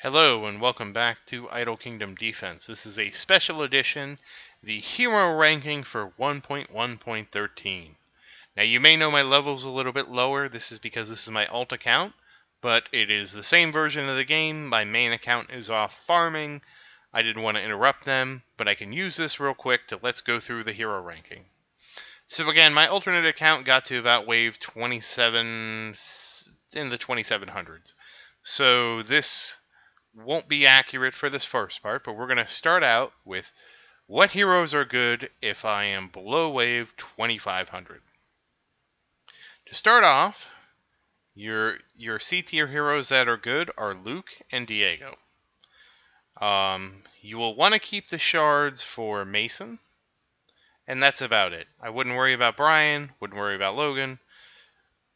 Hello and welcome back to Idle Kingdom Defense. This is a special edition, the hero ranking for 1.1.13. Now you may know my level's a little bit lower. This is because this is my alt account, but it is the same version of the game. My main account is off farming. I didn't want to interrupt them, but I can use this real quick to let's go through the hero ranking. So again, my alternate account got to about wave 27 in the 2700s. So this won't be accurate for this first part, but we're going to start out with what heroes are good if I am below wave 2500. To start off, your C tier heroes that are good are Luke and Diego. You will want to keep the shards for Mason, and that's about it. I wouldn't worry about Brian, wouldn't worry about Logan.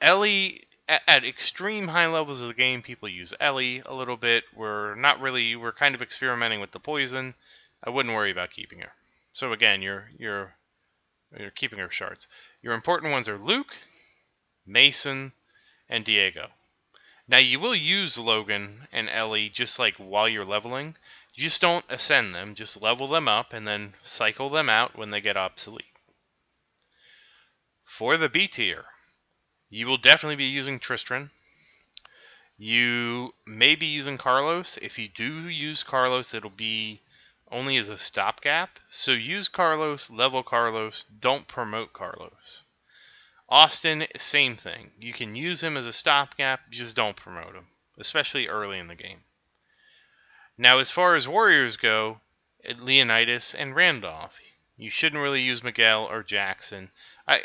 Ellie, at extreme high levels of the game, people use Ellie a little bit. We're kind of experimenting with the poison. I wouldn't worry about keeping her. So again, you're keeping her shards. Your important ones are Luke, Mason, and Diego. Now you will use Logan and Ellie just like while you're leveling. You just don't ascend them, just level them up and then cycle them out when they get obsolete. For the B tier, you will definitely be using Tristan. You may be using Carlos. If you do use Carlos, it'll be only as a stopgap. So use Carlos, level Carlos, don't promote Carlos. Austin, same thing. You can use him as a stopgap, just don't promote him, especially early in the game. Now, as far as warriors go, Leonidas and Randolph. You shouldn't really use Miguel or Jackson.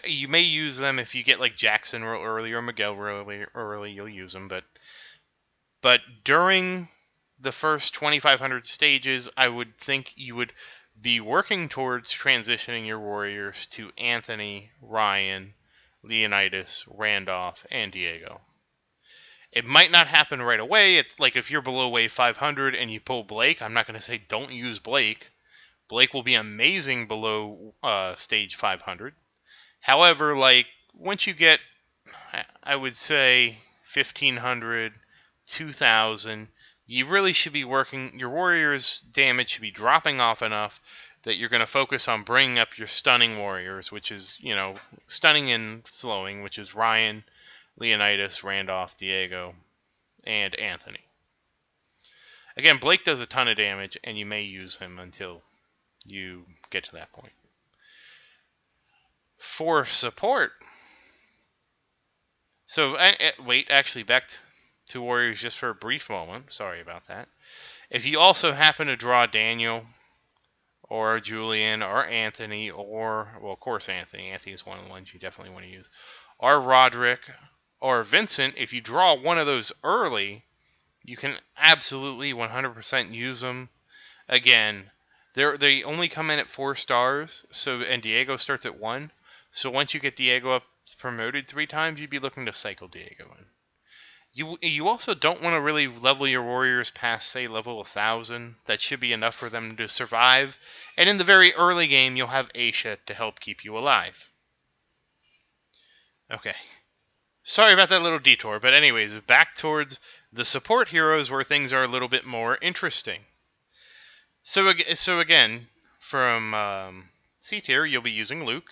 You may use them if you get like Jackson real early or Miguel real early, you'll use them. But during the first 2,500 stages, I would think you would be working towards transitioning your warriors to Anthony, Ryan, Leonidas, Randolph, and Diego. It might not happen right away. It's like if you're below wave 500 and you pull Blake, I'm not going to say don't use Blake. Blake will be amazing below stage 500. However, like once you get, I would say 1,500, 2,000, you really should be working. Your warriors' damage should be dropping off enough that you're going to focus on bringing up your stunning warriors, which is, stunning and slowing, which is Ryan, Leonidas, Randolph, Diego, and Anthony. Again, Blake does a ton of damage, and you may use him until you get to that point. For support, so wait, actually, back to warriors just for a brief moment. Sorry about that. If you also happen to draw Daniel, or Julian, or Anthony, or, well, of course Anthony. Anthony's one of the ones you definitely want to use. Or Roderick, or Vincent, if you draw one of those early, you can absolutely 100% use them. Again, they only come in at 4 stars, and Diego starts at 1. So once you get Diego up promoted 3 times, you'd be looking to cycle Diego in. You also don't want to really level your warriors past, say, level 1,000. That should be enough for them to survive. And in the very early game, you'll have Aisha to help keep you alive. Okay. Sorry about that little detour, but anyways, back towards the support heroes where things are a little bit more interesting. So again, from C tier, you'll be using Luke,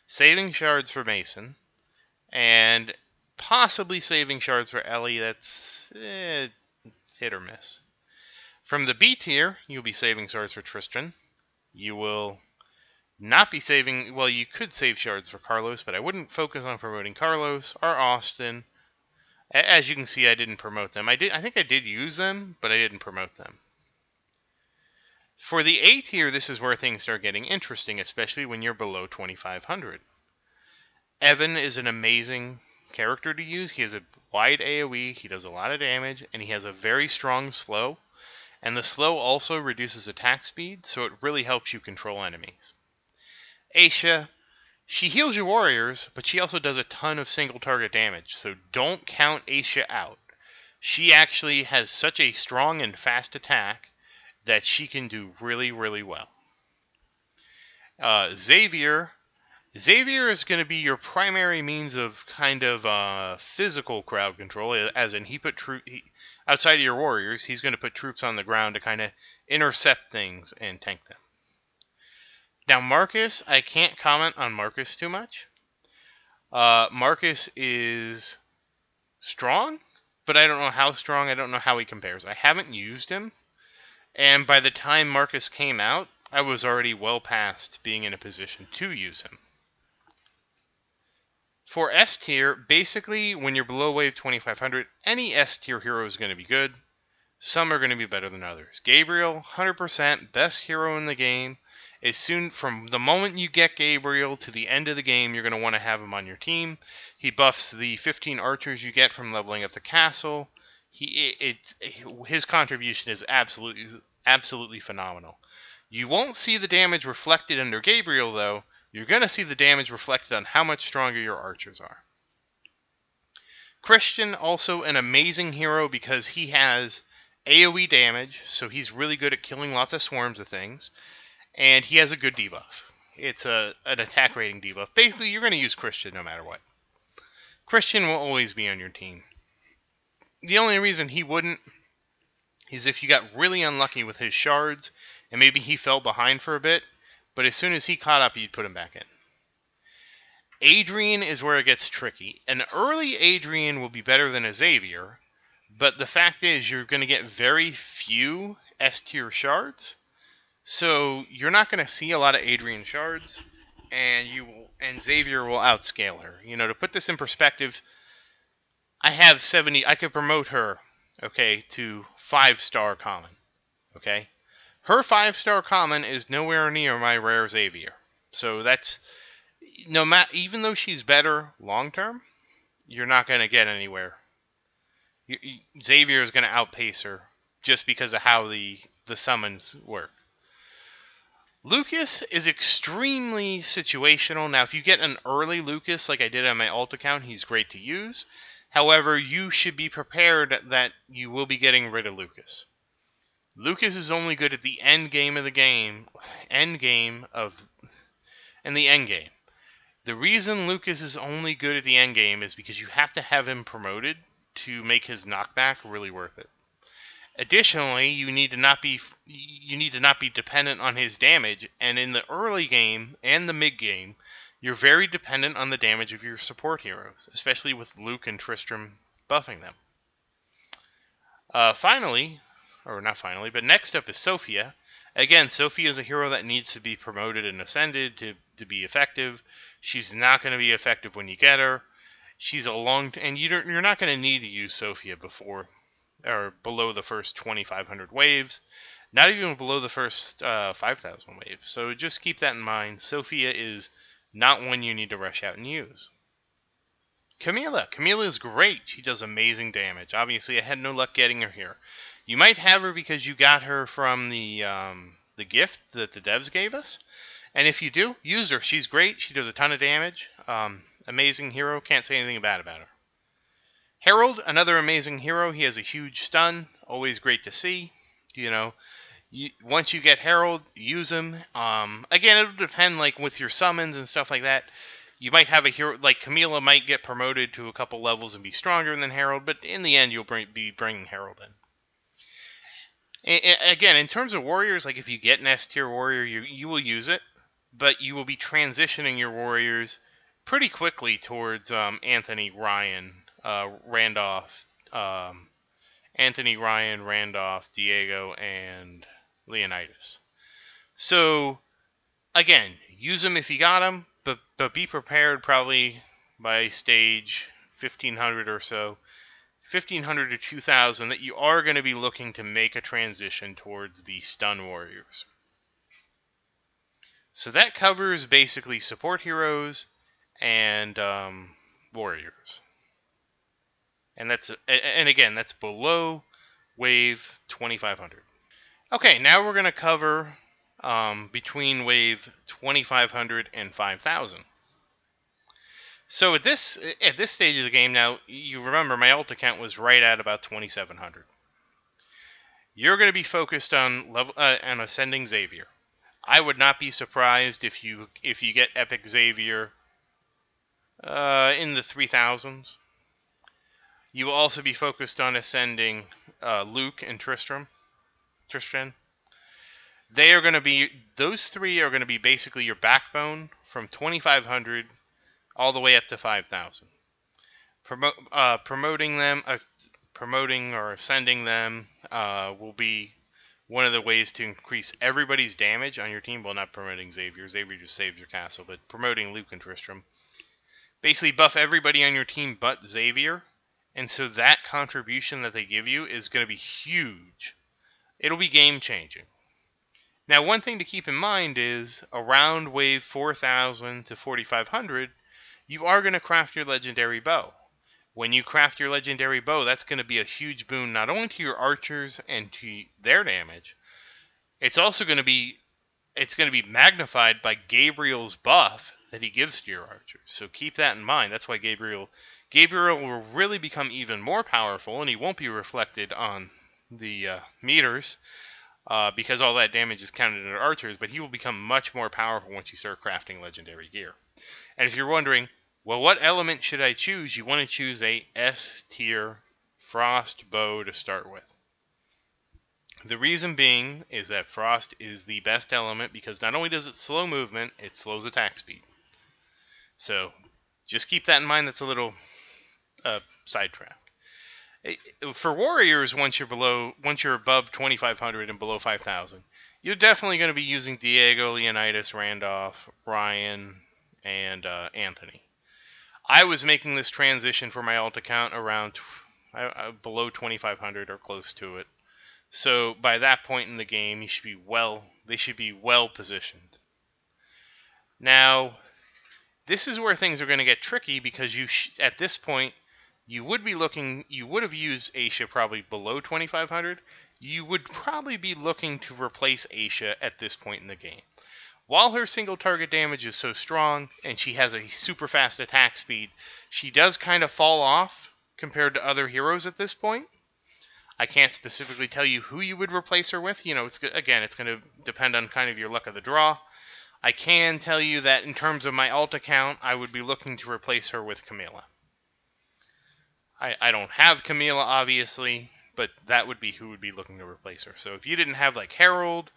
saving shards for Mason, and possibly saving shards for Ellie. That's hit or miss. From the B tier, you'll be saving shards for Tristan. You will not be saving... Well, you could save shards for Carlos, but I wouldn't focus on promoting Carlos or Austin. As you can see, I didn't promote them. I think I did use them, but I didn't promote them. For the A tier, this is where things start getting interesting, especially when you're below 2,500. Evan is an amazing character to use. He has a wide AoE, he does a lot of damage, and he has a very strong slow. And the slow also reduces attack speed, so it really helps you control enemies. Aisha, she heals your warriors, but she also does a ton of single target damage, so don't count Aisha out. She actually has such a strong and fast attack that she can do really, really well. Xavier is going to be your primary means of kind of physical crowd control, as in he put outside of your warriors, he's going to put troops on the ground to kind of intercept things and tank them. Now, Marcus, I can't comment on Marcus too much. Marcus is strong, but I don't know how strong. I don't know how he compares. I haven't used him, and by the time Marcus came out, I was already well past being in a position to use him. For S tier, basically, when you're below wave 2500, any S tier hero is going to be good. Some are going to be better than others. Gabriel, 100% best hero in the game. From the moment you get Gabriel to the end of the game, you're going to want to have him on your team. He buffs the 15 archers you get from leveling up the castle. His contribution is absolutely phenomenal. You won't see the damage reflected under Gabriel, though. You're going to see the damage reflected on how much stronger your archers are. Christian, also an amazing hero because he has AoE damage, so he's really good at killing lots of swarms of things. And he has a good debuff. It's an attack rating debuff. Basically, you're going to use Christian no matter what. Christian will always be on your team. The only reason he wouldn't is if you got really unlucky with his shards, and maybe he fell behind for a bit, but as soon as he caught up, you'd put him back in. Adrian is where it gets tricky. An early Adrian will be better than a Xavier, but the fact is you're going to get very few S-tier shards, so you're not going to see a lot of Adrian shards, and Xavier will outscale her. To put this in perspective, I have 70. I could promote her, okay, to 5-star common. Okay, her 5-star common is nowhere near my rare Xavier. So that's even though she's better long term, you're not going to get anywhere. Xavier is going to outpace her just because of how the summons work. Lucas is extremely situational. Now, if you get an early Lucas, like I did on my alt account, he's great to use. However, you should be prepared that you will be getting rid of Lucas. Lucas is only good at the end game of the game. The reason Lucas is only good at the end game is because you have to have him promoted to make his knockback really worth it. Additionally, you need to not be dependent on his damage, and in the early game and the mid game, you're very dependent on the damage of your support heroes, especially with Luke and Tristan buffing them. Next up is Sophia. Again, Sophia is a hero that needs to be promoted and ascended to be effective. She's not going to be effective when you get her. She's and you're not going to need to use Sophia before or below the first 2,500 waves, not even below the first 5,000 waves. So just keep that in mind. Sophia is not one you need to rush out and use. Camila is great. She does amazing damage. Obviously, I had no luck getting her here. You might have her because you got her from the gift that the devs gave us. And if you do, use her. She's great. She does a ton of damage. Amazing hero. Can't say anything bad about her. Harold, another amazing hero. He has a huge stun. Always great to see. Once you get Harold, use him. Again, it'll depend, like with your summons and stuff like that. You might have a hero like Camila might get promoted to a couple levels and be stronger than Harold, but in the end, you'll be bringing Harold in. Again, in terms of warriors, like if you get an S-tier warrior, you will use it, but you will be transitioning your warriors pretty quickly towards Anthony, Ryan, Randolph, Diego, and Leonidas. So, again, use them if you got them, but be prepared probably by stage 1,500 or so, 1,500 to 2,000, that you are going to be looking to make a transition towards the stun warriors. So that covers basically support heroes and warriors. And again, that's below wave 2,500. Okay, now we're going to cover between wave 2,500 and 5,000. So at this stage of the game, now you remember my alt account was right at about 2,700. You're going to be focused on on ascending Xavier. I would not be surprised if you get epic Xavier in the 3,000s. You will also be focused on ascending Luke and Tristan. They are going to be, those three are going to be basically your backbone from 2,500 all the way up to 5,000. Promoting or ascending them will be one of the ways to increase everybody's damage on your team. Well, not promoting Xavier. Xavier just saves your castle, but promoting Luke and Tristan. Basically buff everybody on your team but Xavier. And so that contribution that they give you is going to be huge. It'll be game-changing. Now, one thing to keep in mind is around wave 4,000 to 4,500, you are going to craft your legendary bow. When you craft your legendary bow, that's going to be a huge boon not only to your archers and to their damage, it's also going to be magnified by Gabriel's buff that he gives to your archers. So keep that in mind. That's why Gabriel will really become even more powerful, and he won't be reflected on the meters because all that damage is counted under archers, but he will become much more powerful once you start crafting legendary gear. And if you're wondering, well, what element should I choose? You want to choose a S tier frost bow to start with. The reason being is that frost is the best element because not only does it slow movement, it slows attack speed. So just keep that in mind. That's a little sidetrack. For warriors, once you're above 2,500 and below 5,000, you're definitely going to be using Diego, Leonidas, Randolph, Ryan, and Anthony. I was making this transition for my alt account around below 2,500 or close to it. So by that point in the game, they should be well positioned. Now, this is where things are going to get tricky because at this point, you would have used Aisha probably below 2,500. You would probably be looking to replace Aisha at this point in the game. While her single target damage is so strong and she has a super fast attack speed, she does kind of fall off compared to other heroes at this point. I can't specifically tell you who you would replace her with. It's going to depend on kind of your luck of the draw. I can tell you that in terms of my alt account, I would be looking to replace her with Camila. I don't have Camila, obviously, but that would be who would be looking to replace her. So if you didn't have like Harold,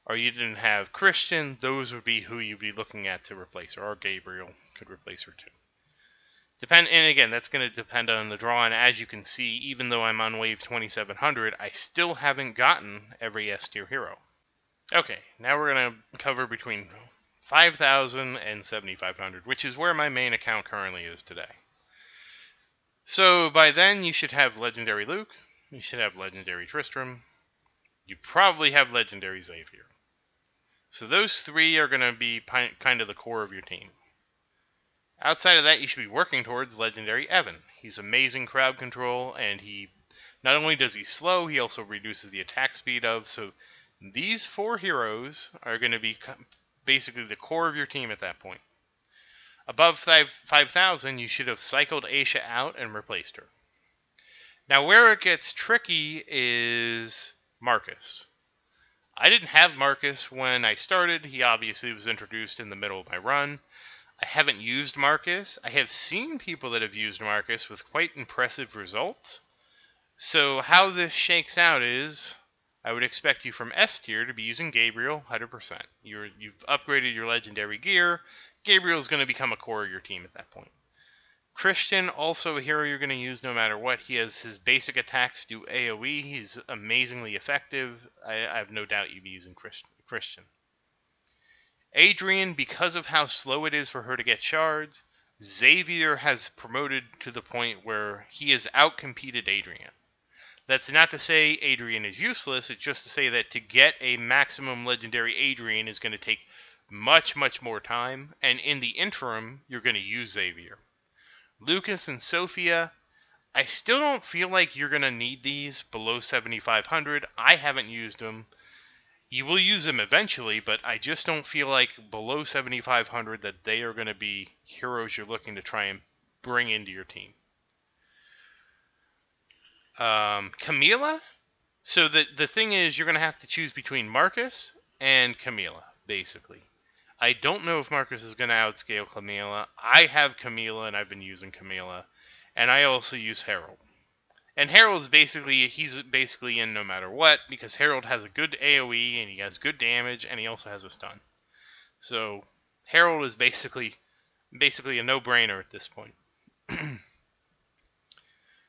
or you didn't have Christian, those would be who you'd be looking at to replace her, or Gabriel could replace her too. And again, that's going to depend on the draw, and as you can see, even though I'm on wave 2,700, I still haven't gotten every S tier hero. Okay, now we're going to cover between 5,000 and 7,500, which is where my main account currently is today. So by then, you should have Legendary Luke, you should have Legendary Tristan, you probably have Legendary Xavier. So those three are going to be kind of the core of your team. Outside of that, you should be working towards Legendary Evan. He's amazing crowd control, and he not only does he slow, he also reduces the attack speed of. So these four heroes are going to be basically the core of your team at that point. Above 5,000, you should have cycled Aisha out and replaced her. Now, where it gets tricky is Marcus. I didn't have Marcus when I started. He obviously was introduced in the middle of my run. I haven't used Marcus. I have seen people that have used Marcus with quite impressive results. So how this shakes out is, I would expect you from S tier to be using Gabriel 100%. You've upgraded your legendary gear. Gabriel's going to become a core of your team at that point. Christian, also a hero you're going to use no matter what. He has his basic attacks do AoE. He's amazingly effective. I have no doubt you'd be using Christian. Adrian, because of how slow it is for her to get shards, Xavier has promoted to the point where he has outcompeted Adrian. That's not to say Adrian is useless, it's just to say that to get a maximum legendary Adrian is going to take much, much more time, and in the interim, you're going to use Xavier. Lucas and Sophia, I still don't feel like you're going to need these below 7,500. I haven't used them. You will use them eventually, but I just don't feel like below 7,500 that they are going to be heroes you're looking to try and bring into your team. Camila? So the thing is, you're going to have to choose between Marcus and Camila, basically. I don't know if Marcus is going to outscale Camila. I have Camila, and I've been using Camila. And I also use Harold. And he's basically in no matter what, because Harold has a good AoE, and he has good damage, and he also has a stun. So Harold is basically a no-brainer at this point.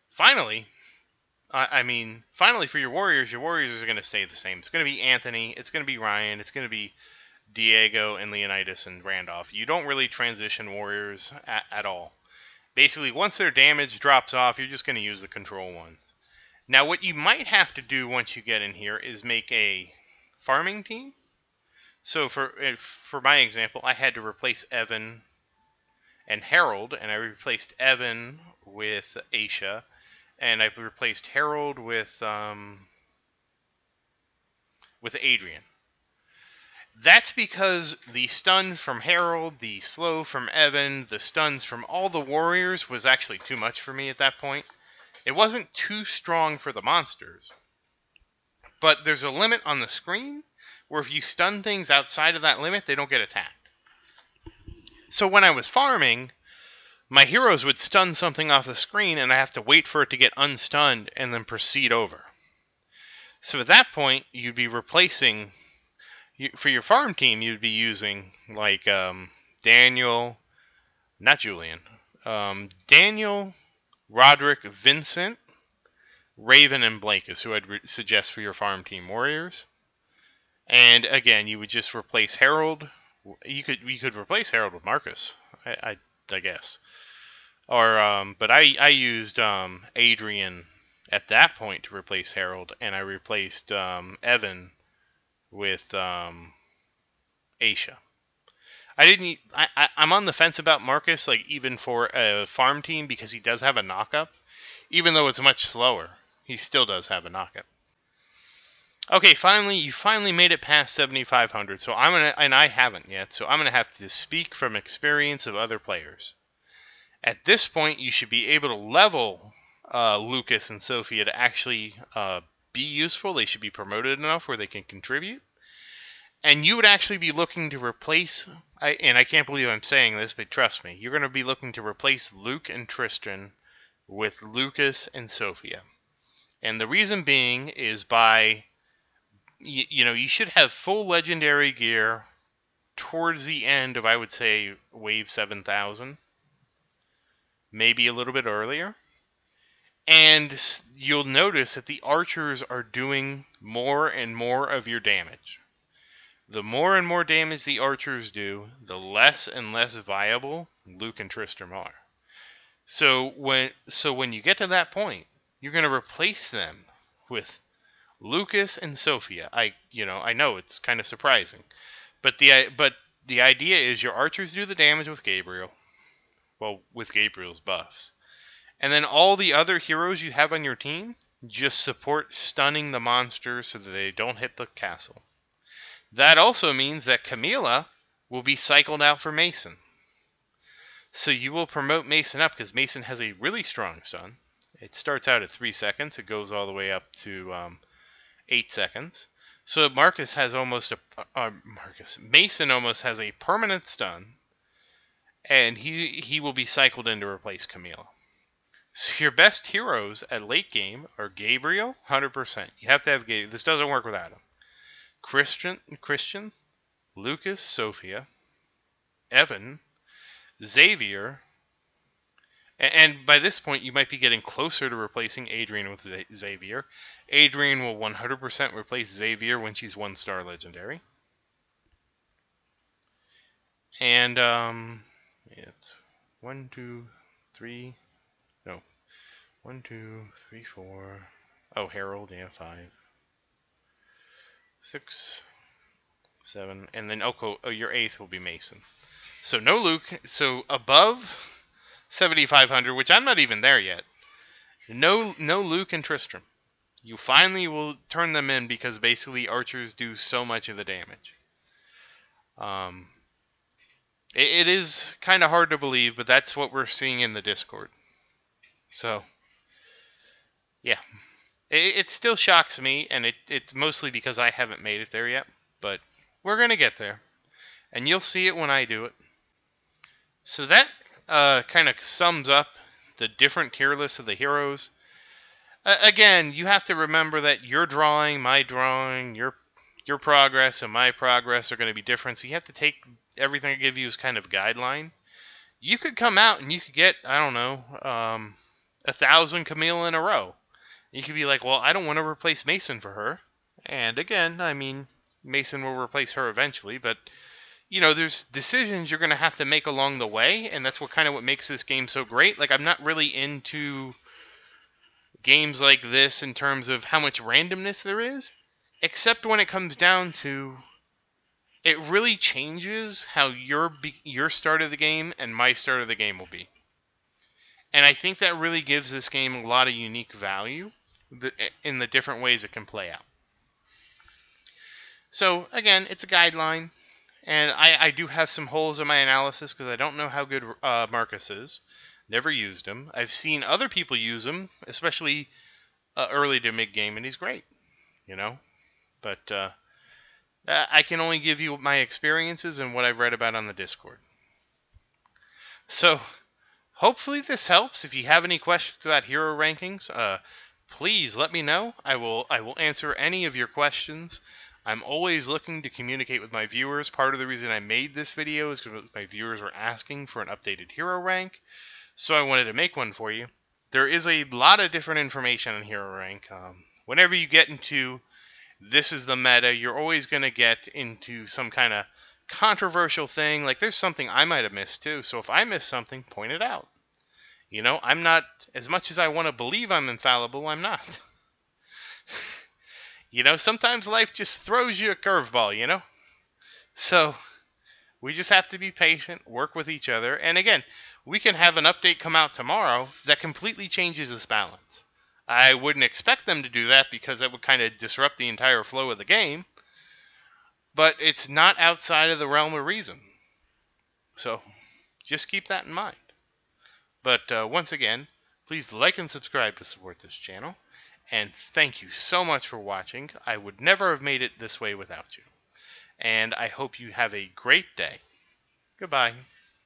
Finally, finally for your Warriors are going to stay the same. It's going to be Anthony, it's going to be Ryan, it's going to be Diego and Leonidas and Randolph. You don't really transition Warriors at all. Basically, once their damage drops off, you're just going to use the control ones. Now, what you might have to do once you get in here is make a farming team. So for my example, I had to replace Evan and Harold, and I replaced Evan with Aisha, and I replaced Harold with Adrian. That's because the stun from Harold, the slow from Evan, the stuns from all the warriors was actually too much for me at that point. It wasn't too strong for the monsters, but there's a limit on the screen where if you stun things outside of that limit, they don't get attacked. So when I was farming, my heroes would stun something off the screen, and I have to wait for it to get unstunned and then proceed over. So at that point, you'd be replacing... For your farm team, you'd be using, like, Daniel... Not Julian. Daniel, Roderick, Vincent, Raven, and Blake is who I'd suggest for your farm team warriors. And again, you would just replace Harold. You could replace Harold with Marcus, I guess. Or but I used Adrian at that point to replace Harold, and I replaced Evan with Aisha. I'm on the fence about Marcus, like even for a farm team, because he does have a knockup. Even though it's much slower, he still does have a knockup. Okay, you finally made it past 7,500, so and I haven't yet, so I'm gonna have to speak from experience of other players. At this point, you should be able to level Lucas and Sophia to actually be useful. They should be promoted enough where they can contribute. And you would actually be looking to replace, and I can't believe I'm saying this, but trust me, you're going to be looking to replace Luke and Tristan with Lucas and Sophia. And the reason being is you should have full legendary gear towards the end of, I would say, wave 7,000. Maybe a little bit earlier. And you'll notice that the archers are doing more and more of your damage. The more and more damage the archers do, the less and less viable Luke and Tristan are. So when you get to that point, you're going to replace them with Lucas and Sophia. I know it's kind of surprising, but the idea is your archers do the damage with Gabriel, well, with Gabriel's buffs, and then all the other heroes you have on your team just support stunning the monsters so that they don't hit the castle. That also means that Camila will be cycled out for Mason. So you will promote Mason up because Mason has a really strong stun. It starts out at 3 seconds. It goes all the way up to 8 seconds. So Mason almost has a permanent stun, and he will be cycled in to replace Camila. So your best heroes at late game are Gabriel, 100%. You have to have Gabriel. This doesn't work without him. Christian, Lucas, Sophia, Evan, Xavier, and by this point you might be getting closer to replacing Adrian with Xavier. Adrian will 100% replace Xavier when she's 1-star legendary. And it's 1, 2, 3. No, 1, 2, 3, 4. Oh, Harold, yeah, 5, 6, 7, and then your 8th will be Mason. So no Luke. So above 7,500, which I'm not even there yet. No Luke and Tristan. You finally will turn them in because basically archers do so much of the damage. It is kind of hard to believe, but that's what we're seeing in the Discord. So, yeah. It still shocks me, and it's mostly because I haven't made it there yet. But we're going to get there. And you'll see it when I do it. So that kind of sums up the different tier lists of the heroes. Again, you have to remember that your drawing, my drawing, your progress and my progress are going to be different. So you have to take everything I give you as kind of a guideline. You could come out and you could get, I don't know, 1,000 Camila in a row. You could be like, well, I don't want to replace Mason for her. And again, I mean, Mason will replace her eventually, but there's decisions you're going to have to make along the way, and that's what makes this game so great. Like, I'm not really into games like this in terms of how much randomness there is, except when it comes down to it really changes how your start of the game and my start of the game will be. And I think that really gives this game a lot of unique value in the different ways it can play out. So, again, it's a guideline, and I do have some holes in my analysis because I don't know how good Marcus is. Never used him. I've seen other people use him, especially early to mid-game, and he's great, But I can only give you my experiences and what I've read about on the Discord. So, hopefully this helps. If you have any questions about hero rankings, please let me know. I will answer any of your questions. I'm always looking to communicate with my viewers. Part of the reason I made this video is because my viewers were asking for an updated hero rank, so I wanted to make one for you. There is a lot of different information on hero rank. Whenever you get into this is the meta, you're always going to get into some kind of controversial thing. Like, there's something I might have missed too, so if I miss something, point it out. I'm not, as much as I want to believe I'm infallible, I'm not. Sometimes life just throws you a curveball, So, we just have to be patient, work with each other, and again, we can have an update come out tomorrow that completely changes this balance. I wouldn't expect them to do that because that would kind of disrupt the entire flow of the game, but it's not outside of the realm of reason. So, just keep that in mind. But once again, please like and subscribe to support this channel. And thank you so much for watching. I would never have made it this way without you. And I hope you have a great day. Goodbye.